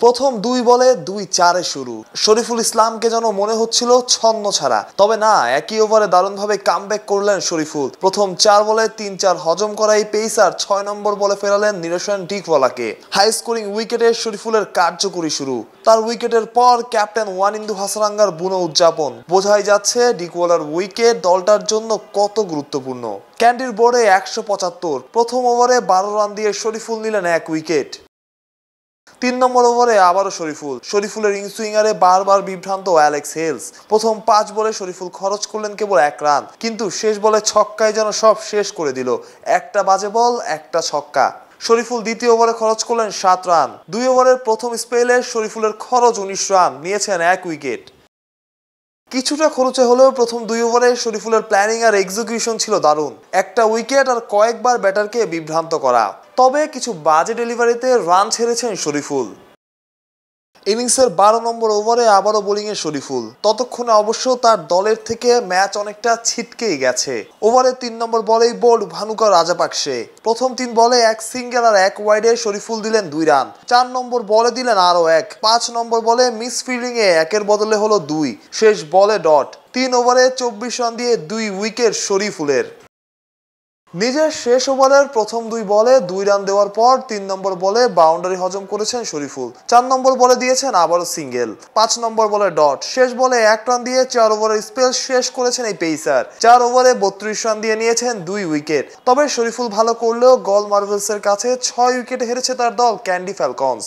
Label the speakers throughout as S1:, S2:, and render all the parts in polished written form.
S1: প্রথম 2 বলে 2-4 শুরু। শরীফুল ইসলামকে যেন মনে হচ্ছিল ছন্ন ছাড়া, তবে না, একই ওভারে দারুণভাবে কামব্যাক করলেন শরীফুল। প্রথম 4 বলে 3-4 হজম করা এই পেসার 6 নম্বর বলে ফেরালেন নিরসন ডিকওয়ালাকে। হাই স্কোরিং উইকেটে শরীফুলের কার্যকরী শুরু। তার উইকেটের পর ক্যাপ্টেন ওয়ানিন্দু হাসারাঙ্গার বুনো উদযাপন। বোঝাই যাচ্ছে ডিকওয়ালার উইকেট দলটার জন্য কত গুরুত্বপূর্ণ। ক্যান্ডির বোর্ডে 175। প্রথম ওভারে 12 রান দিয়ে শরীফুল নিলেন 1 উইকেট। 3 নম্বর ওভারে আবারও শরীফুলের ইনসুইঙ্গারে বারবার বিভ্রান্ত অ্যালেক্স হেলস। প্রথম 5 বলে শরীফুল খরচ করলেন কেবল 1 রান, কিন্তু শেষ বলে ছক্কায় যেন সব শেষ করে দিল। একটা বাজে বল, একটা ছক্কা। শরীফুল দ্বিতীয় ওভারে খরচ করলেন 7 রান। 2 ওভারের প্রথম স্পেলে শরীফুলের খরচ 19 রান, নিয়েছেন 1 উইকেট। কিছুটা খরচে হলেও প্রথম 2 ওভারে শরীফুলের প্ল্যানিং আর এক্সিকিউশন ছিল দারুণ। একটা উইকেট আর কয়েকবার ব্যাটারকে বিভ্রান্ত করা। তবে কিছু বাজে ডেলিভারিতে রান ছেড়েছেন শরীফুল। ইনিংসের 12 নম্বর ওভারে আবারও বোলিংয়ে শরীফুল। ততক্ষণে অবশ্য তার দলের থেকে ম্যাচ অনেকটা ছিটকেই গেছে। ওভারে 3 নম্বর বলেই বোল্ড ভানুকা রাজাপাকসে। প্রথম 3 বলে 1 সিঙ্গেল আর 1 ওয়াইডে শরীফুল দিলেন 2 রান। 4 নম্বর বলে দিলেন আরও 1। 5 নম্বর বলে মিস ফিল্ডিংয়ে 1-এর বদলে হলো 2। শেষ বলে ডট। 3 ওভারে 24 রান দিয়ে 2 উইকেট শরীফুলের। নিজের শেষ ওভারের প্রথম 2 বলে 2 রান দেওয়ার পর 3 নম্বর বলে বাউন্ডারি হজম করেছেন শরীফুল। 4 নম্বর বলে দিয়েছেন আবারও সিঙ্গেল। 5 নম্বর বলে ডট। শেষ বলে 1 রান দিয়ে 4 ওভারের স্পেল শেষ করেছেন এই পেসার। 4 ওভারে 32 রান দিয়ে নিয়েছেন 2 উইকেট। তবে শরীফুল ভালো করলেও গল মার্ভেলসের কাছে 6 উইকেটে হেরেছে তার দল ক্যান্ডি ফ্যালকনস।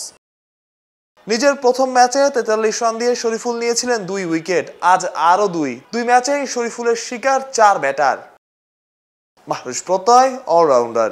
S1: নিজের প্রথম ম্যাচে 43 রান দিয়ে শরীফুল নিয়েছিলেন 2 উইকেট। আজ আরও 2 ম্যাচেই শরীফুলের শিকার 4 ব্যাটার। মাহরুজ প্রত্যয় অলরাউন্ডার।